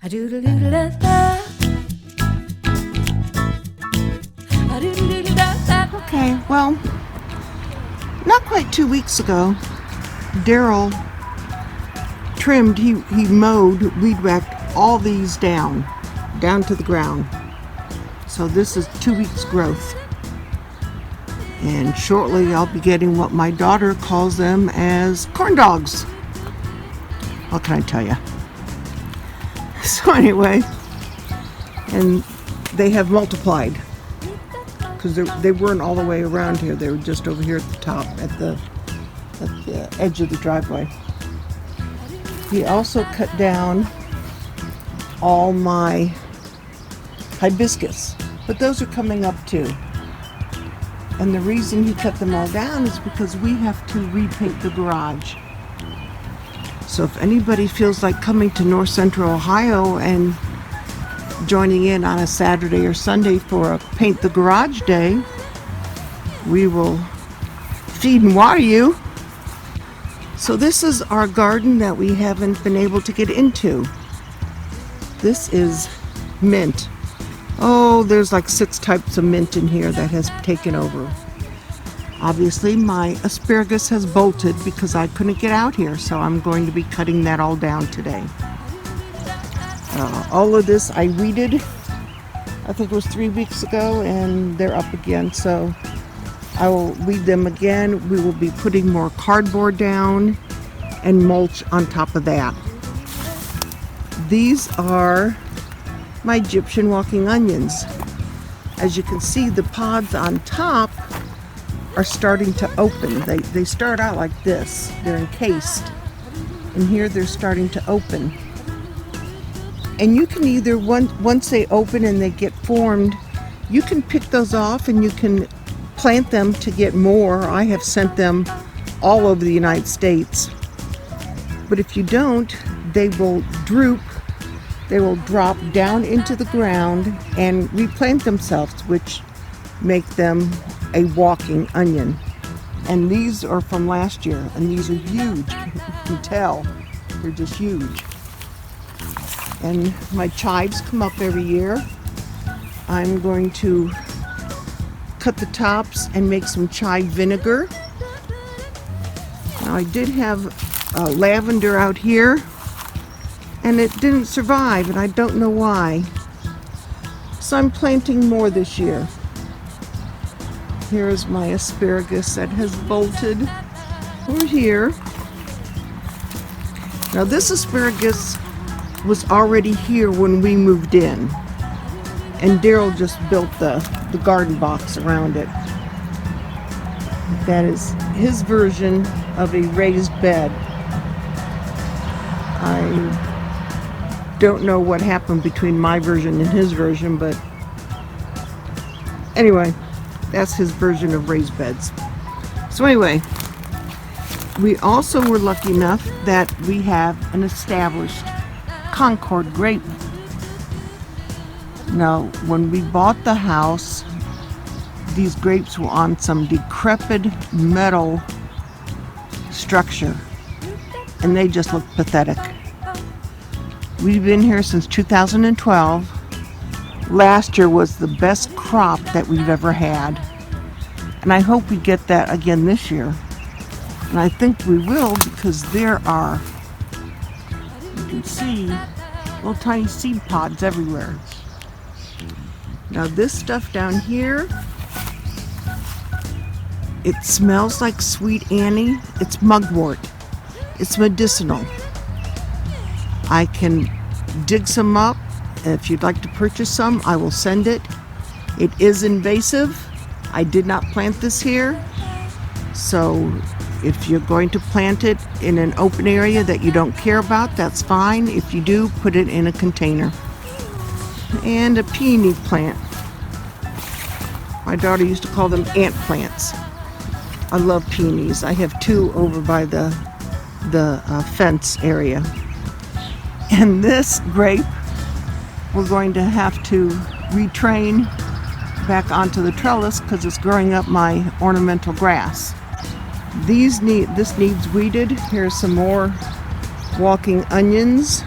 Okay, well, not quite 2 weeks ago, Daryl trimmed, he mowed, weed whacked all these down to the ground. So this is 2 weeks growth. And shortly I'll be getting what my daughter calls them as corn dogs. What can I tell you? So anyway, and they have multiplied because they weren't all the way around here. They were just over here at the top, at the edge of the driveway. He also cut down all my hibiscus, but those are coming up too. And the reason he cut them all down is because we have to repaint the garage. So if anybody feels like coming to North Central Ohio and joining in on a Saturday or Sunday for a paint the garage day, we will feed and water you. So this is our garden that we haven't been able to get into. This is mint. Oh, there's like 6 types of mint in here that has taken over. Obviously, my asparagus has bolted because I couldn't get out here, so I'm going to be cutting that all down today. All of this I weeded, I think it was 3 weeks ago, and they're up again, so I will weed them again. We will be putting more cardboard down and mulch on top of that. These are my Egyptian walking onions. As you can see, the pods on top are starting to open. They start out like this. They're encased. And here they're starting to open. And you can either, once they open and they get formed, you can pick those off and you can plant them to get more. I have sent them all over the United States. But if you don't, they will droop. They will drop down into the ground and replant themselves, which make them a walking onion. And these are from last year, and these are huge. You can tell they're just huge. And my chives come up every year. I'm going to cut the tops and make some chive vinegar. Now I did have lavender out here, and it didn't survive, and I don't know why. So I'm planting more this year. Here's my asparagus that has bolted over here. Now this asparagus was already here when we moved in, and Daryl just built the garden box around it. That is his version of a raised bed. I don't know what happened between my version and his version, but anyway, that's his version of raised beds. So anyway, we also were lucky enough that we have an established Concord grape. Now, when we bought the house, these grapes were on some decrepit metal structure, and they just looked pathetic. We've been here since 2012. Last year was the best crop that we've ever had. And I hope we get that again this year. And I think we will, because there are, you can see, little tiny seed pods everywhere. Now this stuff down here, it smells like sweet Annie. It's mugwort. It's medicinal. I can dig some up. If you'd like to purchase some, I will send it. It is invasive. I did not plant this here. So if you're going to plant it in an open area that you don't care about, that's fine. If you do, put it in a container. And a peony plant. My daughter used to call them ant plants. I love peonies. I have 2 over by the fence area. And this grape, we're going to have to retrain back onto the trellis because it's growing up my ornamental grass. This needs weeded. Here's some more walking onions.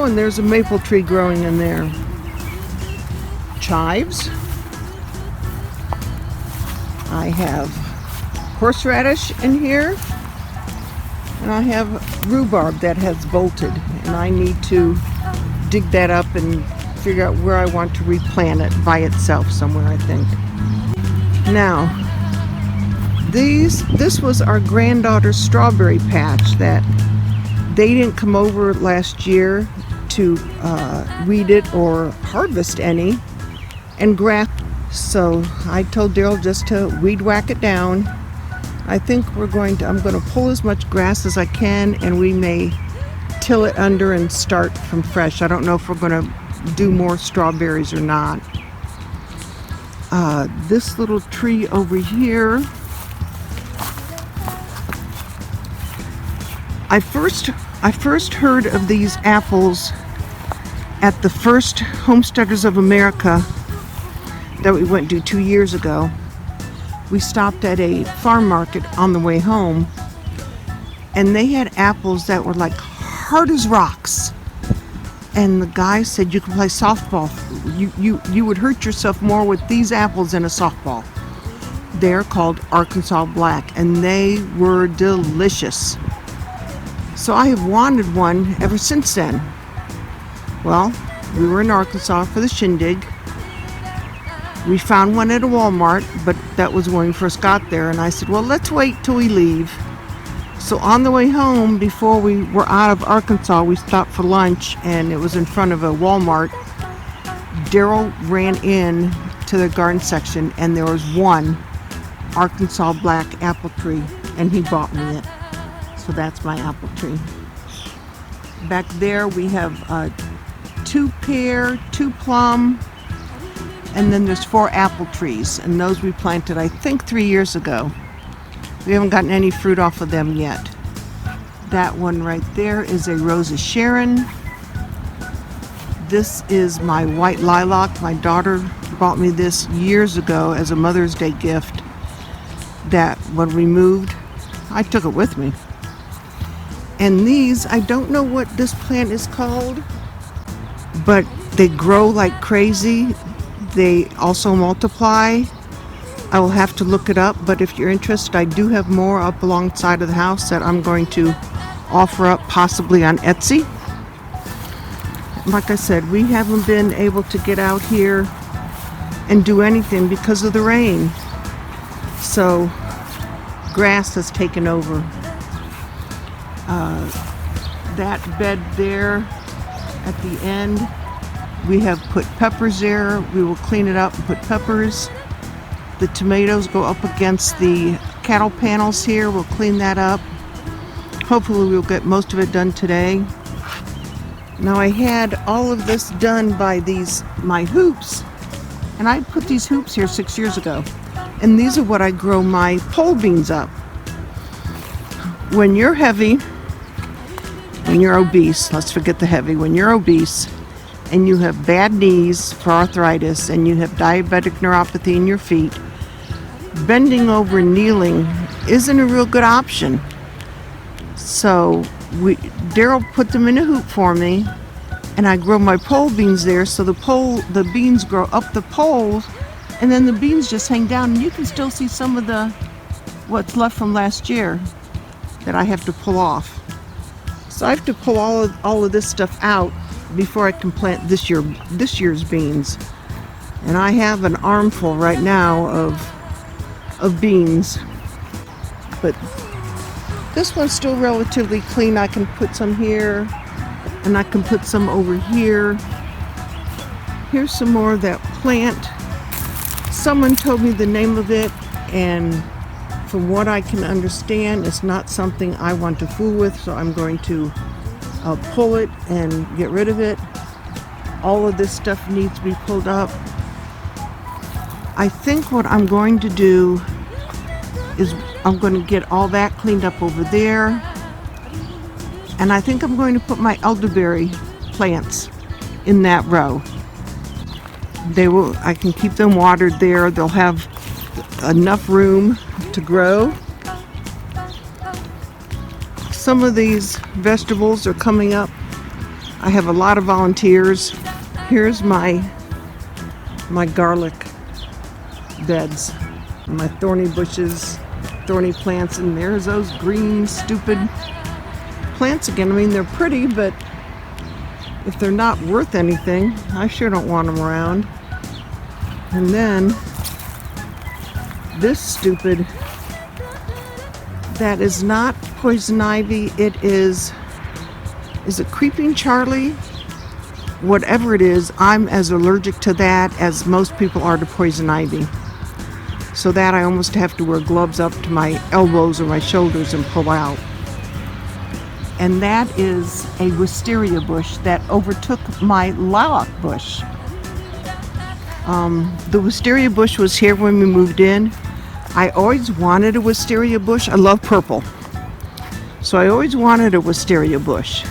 Oh, and there's a maple tree growing in there. Chives. I have horseradish in here. And I have rhubarb that has bolted. And I need to dig that up and figure out where I want to replant it by itself somewhere, I think. Now, this was our granddaughter's strawberry patch that they didn't come over last year to weed it or harvest any and grass. So I told Daryl just to weed whack it down. I think I'm going to pull as much grass as I can, and we may till it under and start from fresh. I don't know if we're going to do more strawberries or not. This little tree over here, I first heard of these apples at the first Homesteaders of America that we went to 2 years ago. We stopped at a farm market on the way home, and they had apples that were like hard as rocks. And the guy said you could play softball. You would hurt yourself more with these apples than a softball. They're called Arkansas Black, and they were delicious. So I have wanted one ever since then. Well, we were in Arkansas for the shindig. We found one at a Walmart, but that was when we first got there, and I said, well, let's wait till we leave. So on the way home, before we were out of Arkansas, we stopped for lunch, and it was in front of a Walmart. Daryl ran in to the garden section, and there was one Arkansas Black apple tree, and he bought me it. So that's my apple tree. Back there we have 2 pear, 2 plum, and then there's 4 apple trees, and those we planted, I think, 3 years ago. We haven't gotten any fruit off of them yet. That one right there is a Rose of Sharon. This is my white lilac. My daughter bought me this years ago as a Mother's Day gift that when we moved, I took it with me. And these, I don't know what this plant is called, but they grow like crazy. They also multiply. I will have to look it up, but if you're interested, I do have more up alongside of the house that I'm going to offer up possibly on Etsy. Like I said, we haven't been able to get out here and do anything because of the rain. So grass has taken over. That bed there at the end, we have put peppers there. We will clean it up and put peppers. The tomatoes go up against the cattle panels here. We'll clean that up. Hopefully we'll get most of it done today. Now I had all of this done by my hoops, and I put these hoops here 6 years ago. And these are what I grow my pole beans up. When you're heavy, when you're obese, let's forget the heavy, when you're obese and you have bad knees for arthritis and you have diabetic neuropathy in your feet, bending over and kneeling isn't a real good option. So Daryl put them in a hoop for me, and I grow my pole beans there, so the beans grow up the poles, and then the beans just hang down, and you can still see some of what's left from last year that I have to pull off. So I have to pull all of this stuff out before I can plant this year's beans. And I have an armful right now of beans, but this one's still relatively clean. I can put some here, and I can put some over here. Here's some more of that plant. Someone told me the name of it, and from what I can understand, it's not something I want to fool with, so I'm going to pull it and get rid of it. All of this stuff needs to be pulled up. I think what I'm going to do is I'm going to get all that cleaned up over there, and I think I'm going to put my elderberry plants in that row. I can keep them watered there. They'll have enough room to grow. Some of these vegetables are coming up I have a lot of volunteers. Here's my garlic beds, my thorny bushes, thorny plants, and there's those green stupid plants again. I mean, they're pretty, but if they're not worth anything, I sure don't want them around. And then this stupid, that is not poison ivy, it is it creeping Charlie? Whatever it is, I'm as allergic to that as most people are to poison ivy. So that I almost have to wear gloves up to my elbows or my shoulders and pull out. And that is a wisteria bush that overtook my lilac bush. The wisteria bush was here when we moved in. I always wanted a wisteria bush. I love purple. So I always wanted a wisteria bush.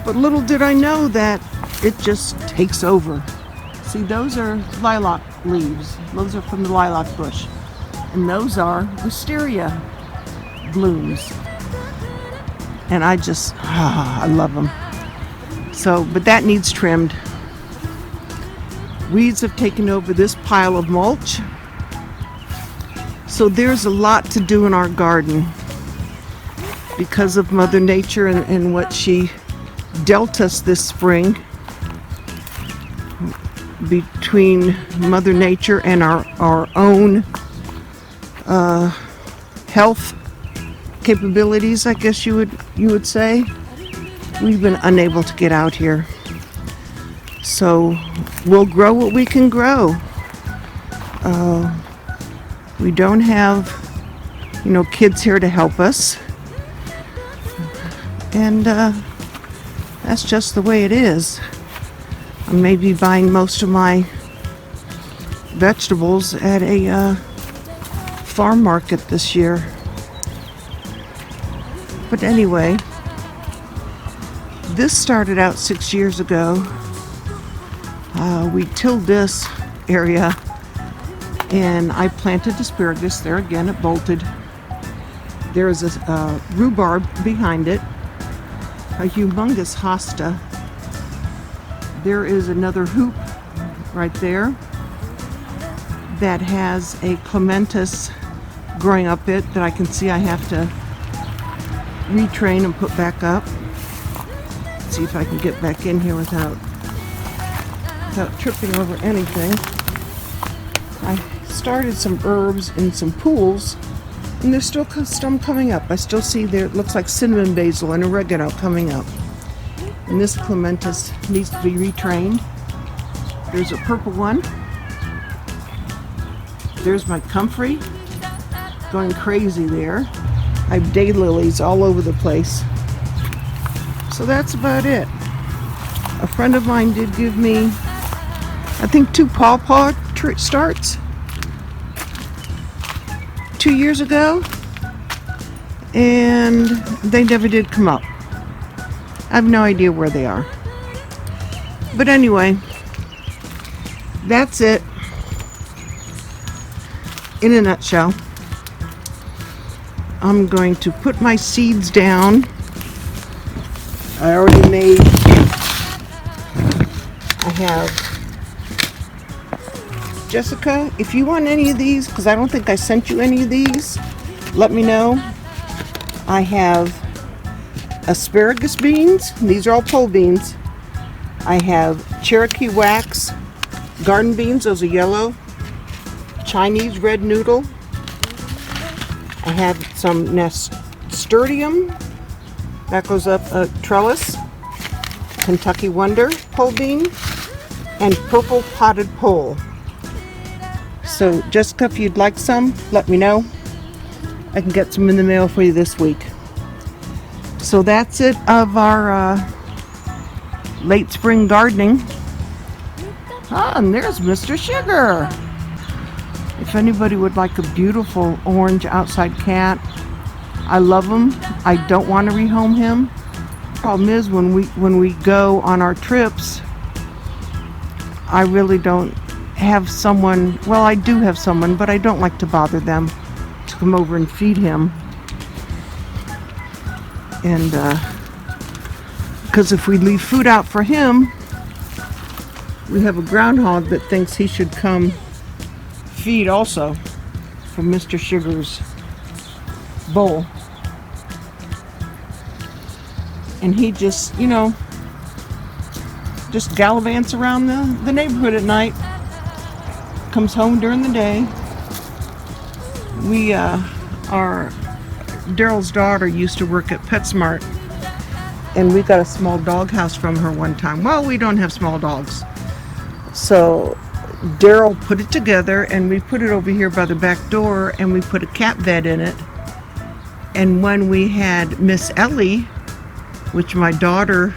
But little did I know that it just takes over. See, those are lilac leaves. Those are from the lilac bush. And those are wisteria blooms. And I just, I love them. So, but that needs trimmed. Weeds have taken over this pile of mulch. So there's a lot to do in our garden because of Mother Nature and what she dealt us this spring. Between Mother Nature and our own health capabilities, I guess you would say, we've been unable to get out here. So we'll grow what we can grow. We don't have, kids here to help us, and that's just the way it is. I may be buying most of my vegetables at a farm market this year. But anyway, this started out 6 years ago. We tilled this area and I planted asparagus there. Again, it bolted. There is a rhubarb behind it, a humongous hosta. There is another hoop right there that has a clematis growing up it that I can see I have to retrain and put back up. Let's see if I can get back in here without tripping over anything. I started some herbs in some pools and there's still some coming up. I still see there, it looks like cinnamon basil and oregano coming up. And this clematis needs to be retrained. There's a purple one. There's my comfrey going crazy there. I have daylilies all over the place. So that's about it. A friend of mine did give me, I think, 2 pawpaw starts 2 years ago, and they never did come up. I have no idea where they are. But anyway, that's it in a nutshell. I'm going to put my seeds down. I already made, I have, Jessica, if you want any of these, because I don't think I sent you any of these, let me know. I have asparagus beans. These are all pole beans. I have Cherokee wax garden beans. Those are yellow. Chinese red noodle. I have some nasturtium. That goes up a trellis. Kentucky Wonder pole bean. And purple potted pole. So Jessica, if you'd like some, let me know. I can get some in the mail for you this week. So that's it of our late spring gardening. And there's Mr. Sugar. If anybody would like a beautiful orange outside cat, I love him. I don't want to rehome him. Problem is, when we go on our trips, I really don't have someone. Well, I do have someone, but I don't like to bother them to come over and feed him. And because if we leave food out for him, we have a groundhog that thinks he should come feed also from Mr. Sugar's bowl. And he just, you know, just gallivants around the neighborhood at night. Comes home during the day. Daryl's daughter used to work at PetSmart, and we got a small dog house from her one time. Well, we don't have small dogs. So Daryl put it together, and we put it over here by the back door, and we put a cat bed in it. And when we had Miss Ellie, which my daughter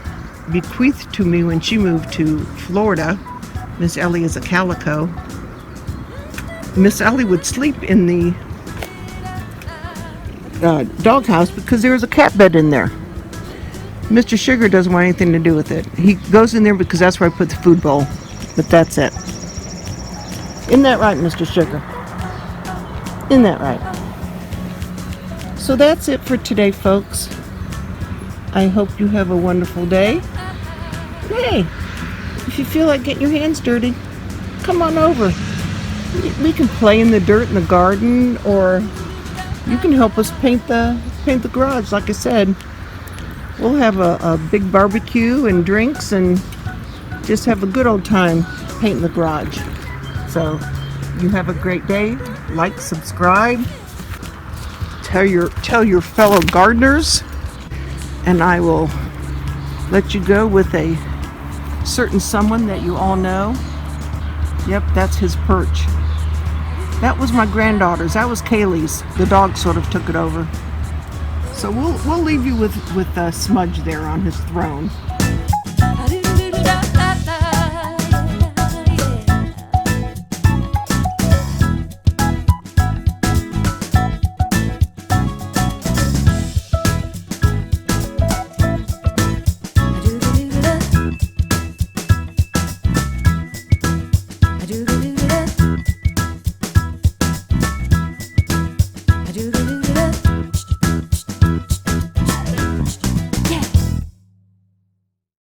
bequeathed to me when she moved to Florida, Miss Ellie is a calico, Miss Ellie would sleep in the doghouse because there was a cat bed in there. Mr. Sugar doesn't want anything to do with it. He goes in there because that's where I put the food bowl. But that's it. Isn't that right, Mr. Sugar? Isn't that right? So that's it for today, folks. I hope you have a wonderful day. Hey, if you feel like getting your hands dirty, come on over. We can play in the dirt in the garden, or you can help us paint the garage. Like I said, we'll have a big barbecue and drinks and just have a good old time painting the garage. So you have a great day. Like, subscribe, tell your fellow gardeners, and I will let you go with a certain someone that you all know. Yep, that's his perch. That was my granddaughter's. That was Kaylee's. The dog sort of took it over. So we'll leave you with Smudge there on his throne.